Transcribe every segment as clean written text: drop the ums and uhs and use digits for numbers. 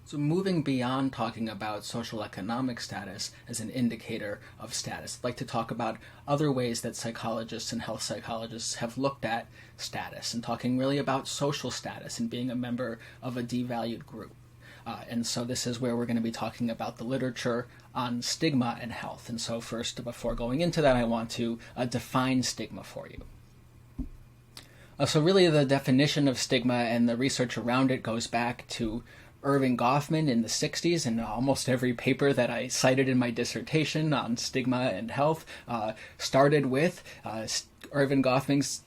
So moving beyond talking about social economic status as an indicator of status, I'd like to talk about other ways that psychologists and health psychologists have looked at status and talking really about social status and being a member of a devalued group. And so this is where we're going to be talking about the literature on stigma and health. And so first, before going into that, I want to define stigma for you. So really the definition of stigma and the research around it goes back to Irving Goffman in the 60s, and almost every paper that I cited in my dissertation on stigma and health started with Irving Goffman's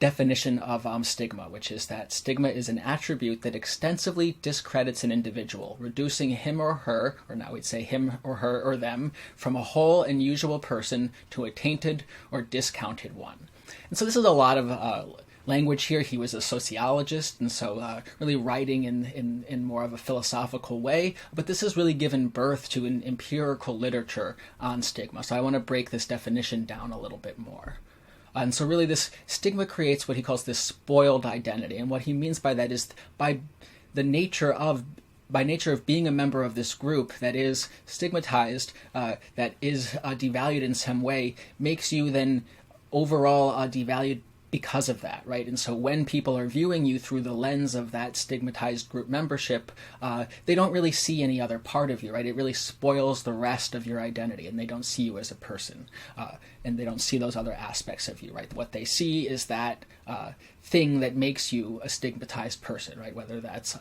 definition of stigma, which is that stigma is an attribute that extensively discredits an individual, reducing him or her, or now we'd say him or her or them, from a whole and usual person to a tainted or discounted one. And so this is a lot of language here. He was a sociologist, and so really writing in more of a philosophical way, but this has really given birth to an empirical literature on stigma. So I want to break this definition down a little bit more. And so really this stigma creates what he calls this spoiled identity, and what he means by that is by nature of being a member of this group that is stigmatized, that is devalued in some way, makes you then overall devalued because of that, right? And so when people are viewing you through the lens of that stigmatized group membership, they don't really see any other part of you, right? It really spoils the rest of your identity, and they don't see you as a person, and they don't see those other aspects of you, right? What they see is that thing that makes you a stigmatized person, right? Whether that's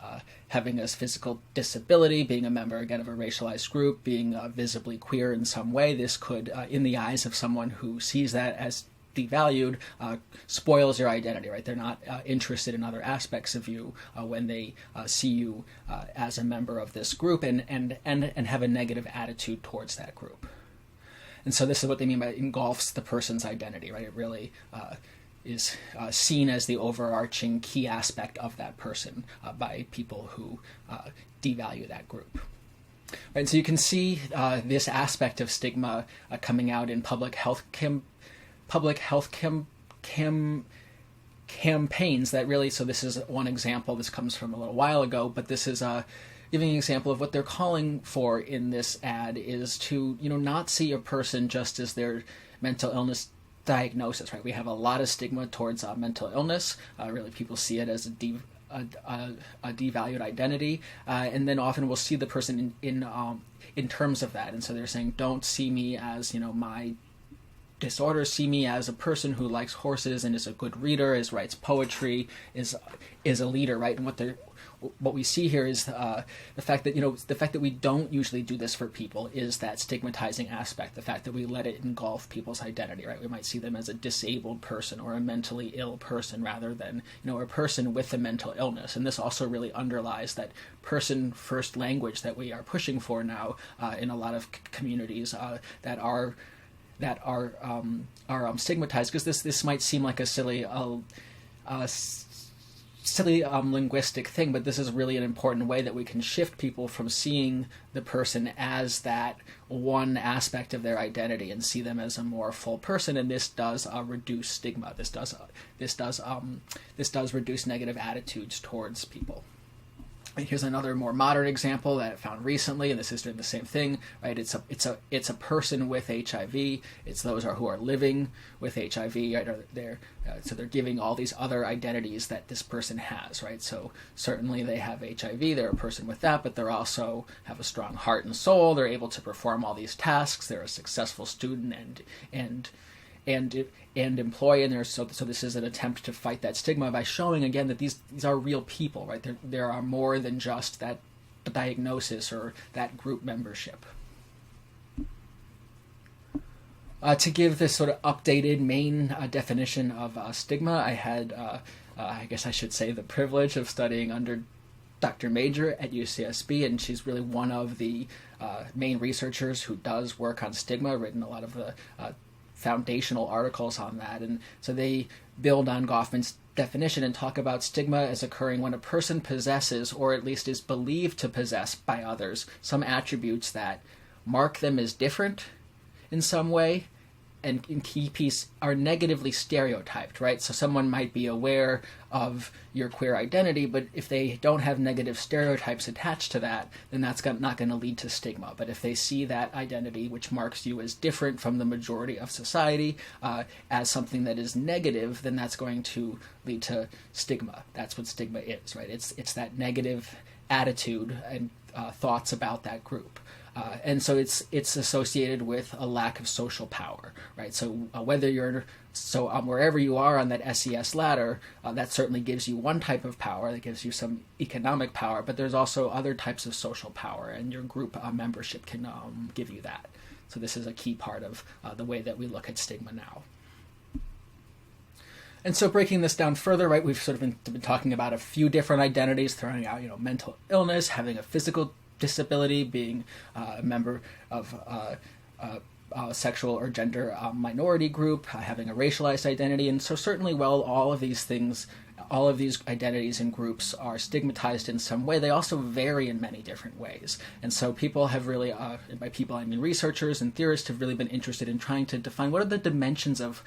having a physical disability, being a member, again, of a racialized group, being visibly queer in some way. This could, in the eyes of someone who sees that as devalued, spoils your identity, right? They're not interested in other aspects of you when they see you as a member of this group and have a negative attitude towards that group. And so this is what they mean by engulfs the person's identity, right? It really is seen as the overarching key aspect of that person by people who devalue that group. Right, so you can see this aspect of stigma coming out in public health campaigns that really, so this is one example, this comes from a little while ago, but this is giving an example of what they're calling for in this ad is to, not see a person just as their mental illness diagnosis, right? We have a lot of stigma towards mental illness. Really, people see it as a devalued identity, and then often we'll see the person in terms of that, and so they're saying, don't see me as, my disorder, see me as a person who likes horses and is a good reader, writes poetry, is a leader, right? And what we see here is the fact that we don't usually do this for people is that stigmatizing aspect, the fact that we let it engulf people's identity, right? We might see them as a disabled person or a mentally ill person rather than, a person with a mental illness. And this also really underlies that person first language that we are pushing for now in a lot of communities that are stigmatized, because this might seem like a silly linguistic thing, but this is really an important way that we can shift people from seeing the person as that one aspect of their identity and see them as a more full person. And this does reduce stigma. This does reduce negative attitudes towards people. And here's another more modern example that I found recently, and this is doing the same thing, right? It's a person with HIV. It's those who are living with HIV, right? So they're giving all these other identities that this person has, right? So certainly they have HIV, they're a person with that, but they also have a strong heart and soul. They're able to perform all these tasks. They're a successful student and employee, and so this is an attempt to fight that stigma by showing again that these are real people, right? There are more than just that diagnosis or that group membership. To give this sort of updated main definition of stigma, I had, I guess I should say, the privilege of studying under Dr. Major at UCSB, and she's really one of the main researchers who does work on stigma, written a lot of the foundational articles on that. And so they build on Goffman's definition and talk about stigma as occurring when a person possesses, or at least is believed to possess by others, some attributes that mark them as different in some way and key piece are negatively stereotyped, right? So someone might be aware of your queer identity, but if they don't have negative stereotypes attached to that, then that's not going to lead to stigma. But if they see that identity, which marks you as different from the majority of society, as something that is negative, then that's going to lead to stigma. That's what stigma is, right? It's that negative attitude and thoughts about that group. And so it's associated with a lack of social power, right? So whether you're wherever you are on that SES ladder, that certainly gives you one type of power, that gives you some economic power, but there's also other types of social power, and your group membership can give you that. So this is a key part of the way that we look at stigma now. And so breaking this down further, right, we've sort of been talking about a few different identities, throwing out, mental illness, having a physical disability, being a member of a sexual or gender minority group, having a racialized identity. And so certainly, all of these things, all of these identities and groups are stigmatized in some way. They also vary in many different ways. And so people have really, and by people I mean researchers and theorists, have really been interested in trying to define what are the dimensions of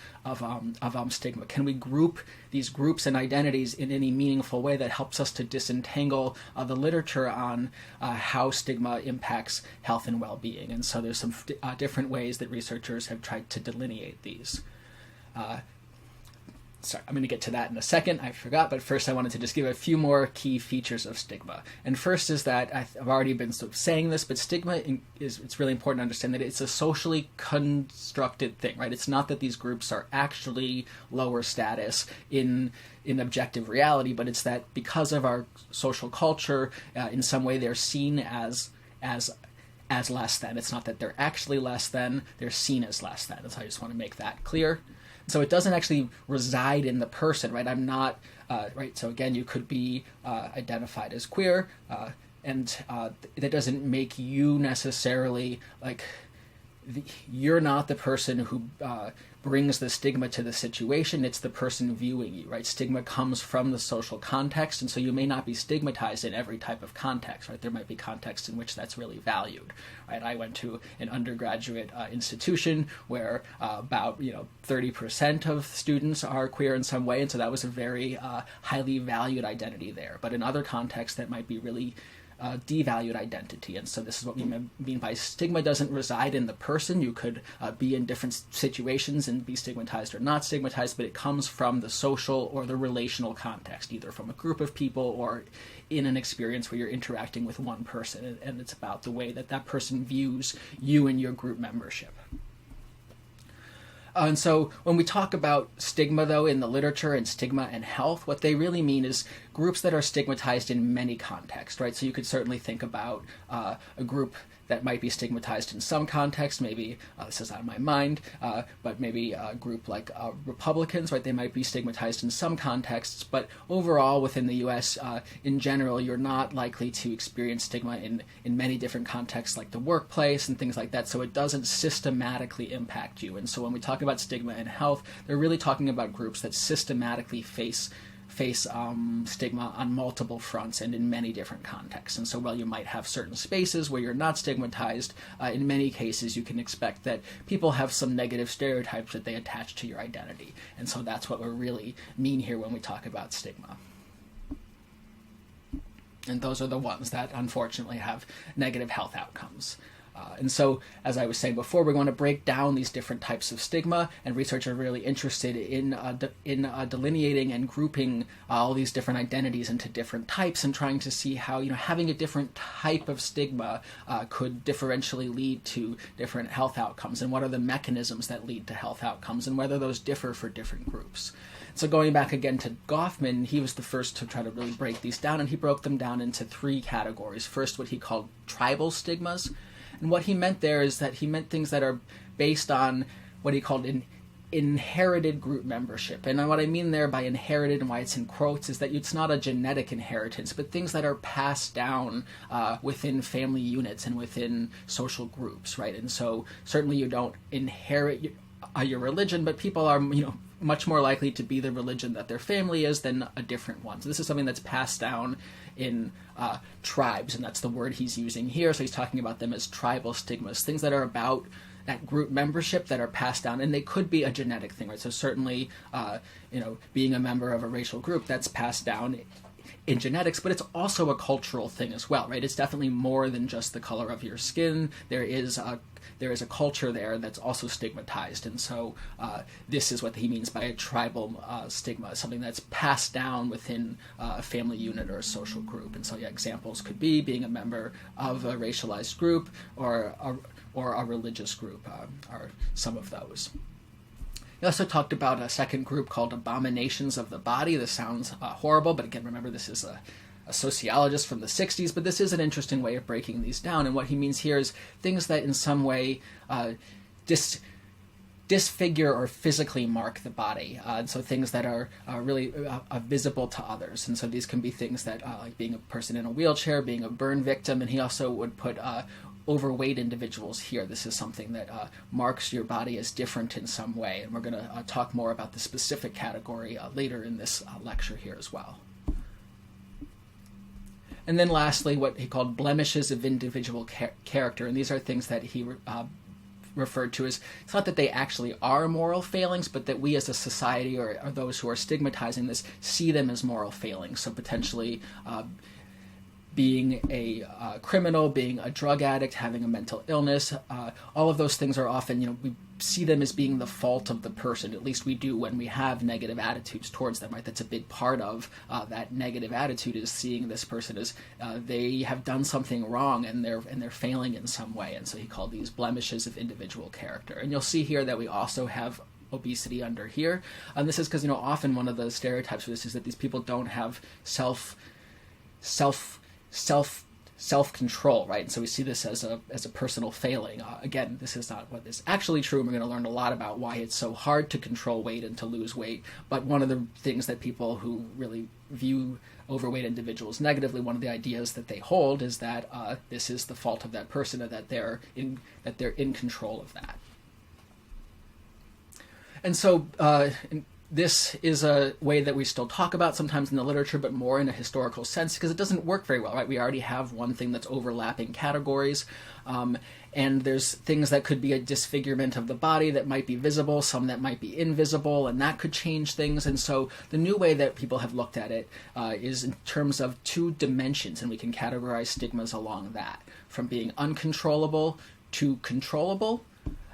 stigma. Can we group these groups and identities in any meaningful way that helps us to disentangle the literature on how stigma impacts health and well-being? And so there's some different ways that researchers have tried to delineate these. Sorry, I'm going to get to that in a second. I forgot, but first I wanted to just give a few more key features of stigma. And first is that I've already been sort of saying this, but stigma it's really important to understand that it's a socially constructed thing, right? It's not that these groups are actually lower status in objective reality, but it's that because of our social culture, in some way they're seen as less than. It's not that they're actually less than, they're seen as less than. So I just want to make that clear. So it doesn't actually reside in the person, right? I'm not, right? So again, you could be identified as queer, and that doesn't make you necessarily, you're not the person who brings the stigma to the situation. It's the person viewing you, right? Stigma comes from the social context, and so you may not be stigmatized in every type of context, right? There might be contexts in which that's really valued, right? I went to an undergraduate institution where about 30% of students are queer in some way, and so that was a very highly valued identity there. But in other contexts, that might be really devalued identity. And so this is what we mean by stigma doesn't reside in the person. You could be in different situations and be stigmatized or not stigmatized, but it comes from the social or the relational context, either from a group of people or in an experience where you're interacting with one person. And it's about the way that that person views you and your group membership. And so when we talk about stigma, though, in the literature and stigma and health, what they really mean is groups that are stigmatized in many contexts, right? So you could certainly think about a group that might be stigmatized in some context, maybe, this is out of my mind, but maybe a group like Republicans, right? They might be stigmatized in some contexts, but overall within the U.S., in general, you're not likely to experience stigma in many different contexts like the workplace and things like that, so it doesn't systematically impact you. And so when we talk about stigma and health, they're really talking about groups that systematically face stigma on multiple fronts and in many different contexts. And so while you might have certain spaces where you're not stigmatized, in many cases you can expect that people have some negative stereotypes that they attach to your identity. And so that's what we really mean here when we talk about stigma. And those are the ones that unfortunately have negative health outcomes. And so, as I was saying before, we're going to break down these different types of stigma, and researchers are really interested in delineating and grouping all these different identities into different types and trying to see how having a different type of stigma could differentially lead to different health outcomes, and what are the mechanisms that lead to health outcomes, and whether those differ for different groups. So going back again to Goffman, he was the first to try to really break these down, and he broke them down into three categories. First, what he called tribal stigmas. And what he meant there is that he meant things that are based on what he called an inherited group membership. And what I mean there by inherited, and why it's in quotes, is that it's not a genetic inheritance, but things that are passed down within family units and within social groups, right? And so certainly you don't inherit your religion, but people are, much more likely to be the religion that their family is than a different one. So this is something that's passed down in tribes, and that's the word he's using here. So he's talking about them as tribal stigmas, things that are about that group membership that are passed down, and they could be a genetic thing, right? So certainly, being a member of a racial group, that's passed down in genetics, but it's also a cultural thing as well, right? It's definitely more than just the color of your skin. There is a culture there that's also stigmatized, and so this is what he means by a tribal stigma, something that's passed down within a family unit or a social group. And so, yeah, examples could be being a member of a racialized group or a religious group are some of those. He also talked about a second group called abominations of the body. This sounds horrible, but again, remember, this is a sociologist from the 60s, but this is an interesting way of breaking these down. And what he means here is things that in some way disfigure or physically mark the body. And so things that are really visible to others. And so these can be things that, like being a person in a wheelchair, being a burn victim, and he also would put overweight individuals here. This is something that marks your body as different in some way. And we're going to talk more about the specific category later in this lecture here as well. And then lastly, what he called blemishes of individual character. And these are things that he referred to as, it's not that they actually are moral failings, but that we as a society or those who are stigmatizing this see them as moral failings. So potentially being a criminal, being a drug addict, having a mental illness, all of those things are often, we see them as being the fault of the person. At least we do when we have negative attitudes towards them, right? That's a big part of that negative attitude, is seeing this person as they have done something wrong and they're failing in some way. And so he called these blemishes of individual character. And you'll see here that we also have obesity under here. And this is because, often one of the stereotypes for this is that these people don't have self-control, right? And so we see this as a personal failing. Again, this is not what is actually true. We're going to learn a lot about why it's so hard to control weight and to lose weight. But one of the things that people who really view overweight individuals negatively, one of the ideas that they hold is that this is the fault of that person, and that they're in control of that. And so this is a way that we still talk about sometimes in the literature, but more in a historical sense, because it doesn't work very well, right? We already have one thing that's overlapping categories, and there's things that could be a disfigurement of the body that might be visible, some that might be invisible, and that could change things. And so the new way that people have looked at it is in terms of two dimensions, and we can categorize stigmas along that, from being uncontrollable to controllable,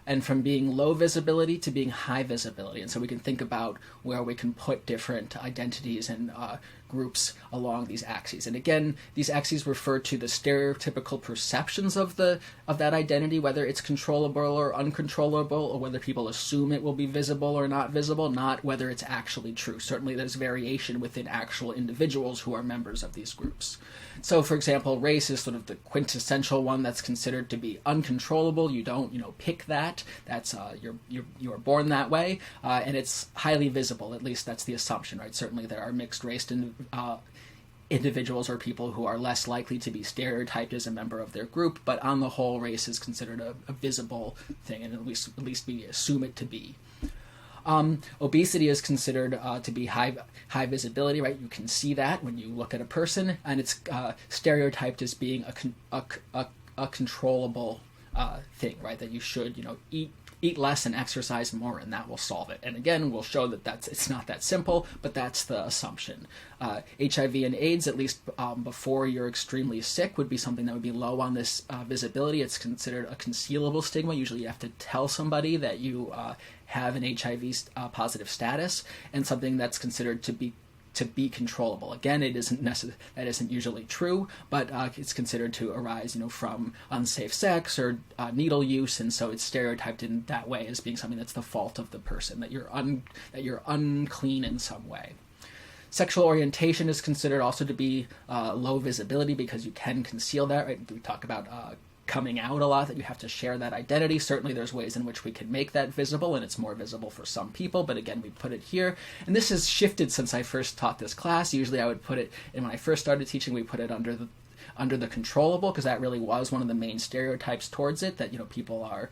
and from being low visibility to being high visibility. And so we can think about where we can put different identities and groups along these axes. And again, these axes refer to the stereotypical perceptions of that identity, whether it's controllable or uncontrollable, or whether people assume it will be visible or not visible, not whether it's actually true. Certainly there's variation within actual individuals who are members of these groups. So, for example, race is sort of the quintessential one that's considered to be uncontrollable. You don't, pick that. That's you're born that way, and it's highly visible. At least that's the assumption, right? Certainly, there are mixed race individuals or people who are less likely to be stereotyped as a member of their group, but on the whole, race is considered a visible thing, and at least we assume it to be. Obesity is considered to be high visibility, right? You can see that when you look at a person, and it's stereotyped as being a controllable thing, right? That you should, eat less and exercise more, and that will solve it. And again, we'll show that it's not that simple, but that's the assumption. HIV and AIDS, at least before you're extremely sick, would be something that would be low on this visibility. It's considered a concealable stigma. Usually you have to tell somebody that you have an HIV positive status, and something that's considered to be controllable. Again, that isn't usually true, but it's considered to arise, from unsafe sex or needle use, and so it's stereotyped in that way as being something that's the fault of the person, that you're unclean in some way. Sexual orientation is considered also to be low visibility because you can conceal that, right? We talk about coming out a lot, that you have to share that identity. Certainly there's ways in which we can make that visible, and it's more visible for some people, but again, we put it here. And this has shifted since I first taught this class. Usually I would put it, and when I first started teaching, we put it under the controllable, because that really was one of the main stereotypes towards it, that, people are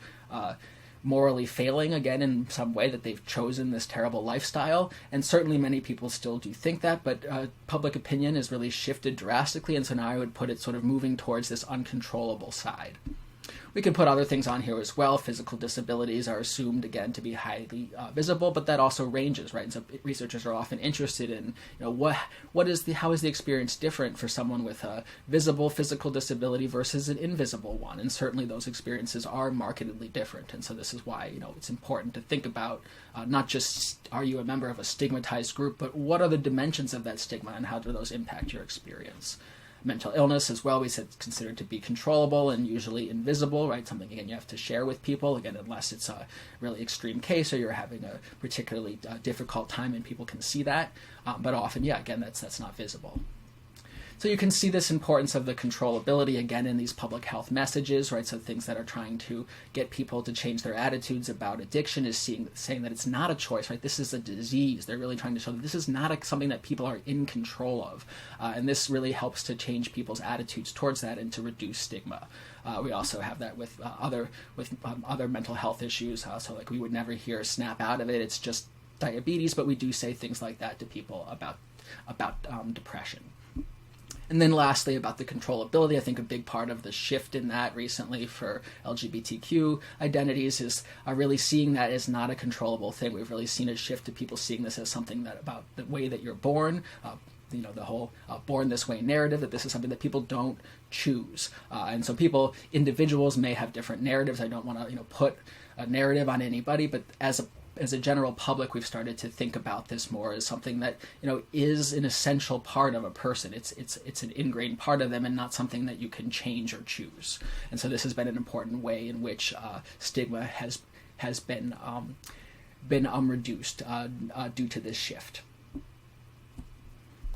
morally failing, again, in some way, that they've chosen this terrible lifestyle. And certainly many people still do think that, but public opinion has really shifted drastically, and so now I would put it sort of moving towards this uncontrollable side. We We can put other things on here as well. Physical disabilities are assumed, again, to be highly visible, but that also ranges, right? And so researchers are often interested in, how is the experience different for someone with a visible physical disability versus an invisible one? And certainly those experiences are markedly different. And so this is why, it's important to think about not just are you a member of a stigmatized group, but what are the dimensions of that stigma and how do those impact your experience? Mental illness as well, we said, considered to be controllable and usually invisible, right? Something, again, you have to share with people, again, unless it's a really extreme case or you're having a particularly difficult time and people can see that. But often, again, that's not visible. So you can see this importance of the controllability, again, in these public health messages, right? So things that are trying to get people to change their attitudes about addiction is saying that it's not a choice, right? This is a disease. They're really trying to show that this is not something that people are in control of. And this really helps to change people's attitudes towards that and to reduce stigma. We also have that with other mental health issues. So like we would never hear snap out of it. It's just diabetes, but we do say things like that to people about depression. And then lastly, about the controllability, I think a big part of the shift in that recently for LGBTQ identities is really seeing that as not a controllable thing. We've really seen a shift to people seeing this as something that about the way that you're born, the whole born this way narrative, that this is something that people don't choose. And so individuals may have different narratives. I don't want to, put a narrative on anybody, but as a general public, we've started to think about this more as something that is an essential part of a person. It's an ingrained part of them, and not something that you can change or choose. And so this has been an important way in which stigma has been reduced due to this shift. I'm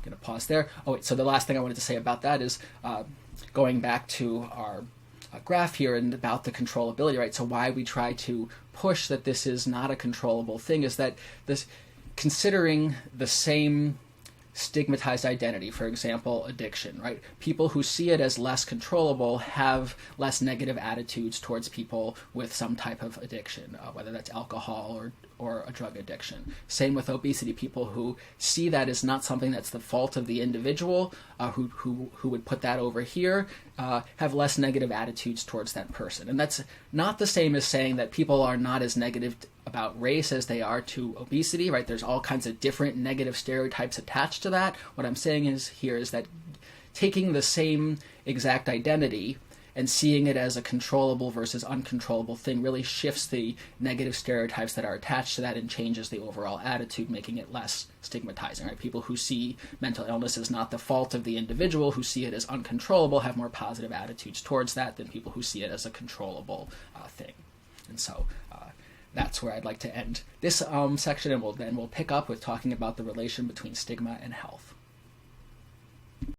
going to pause there. So the last thing I wanted to say about that is going back to our graph here and about the controllability, right? So why we try to push that this is not a controllable thing is that this, considering the same stigmatized identity, for example, addiction, right? People who see it as less controllable have less negative attitudes towards people with some type of addiction, whether that's alcohol or a drug addiction. Same with obesity. People who see that as not something that's the fault of the individual, who would put that over here, have less negative attitudes towards that person. And that's not the same as saying that people are not as negative about race as they are to obesity, right? There's all kinds of different negative stereotypes attached to that. What I'm saying is that taking the same exact identity and seeing it as a controllable versus uncontrollable thing really shifts the negative stereotypes that are attached to that and changes the overall attitude, making it less stigmatizing, right? People who see mental illness as not the fault of the individual, who see it as uncontrollable, have more positive attitudes towards that than people who see it as a controllable thing. And so that's where I'd like to end this section, and we'll pick up with talking about the relation between stigma and health.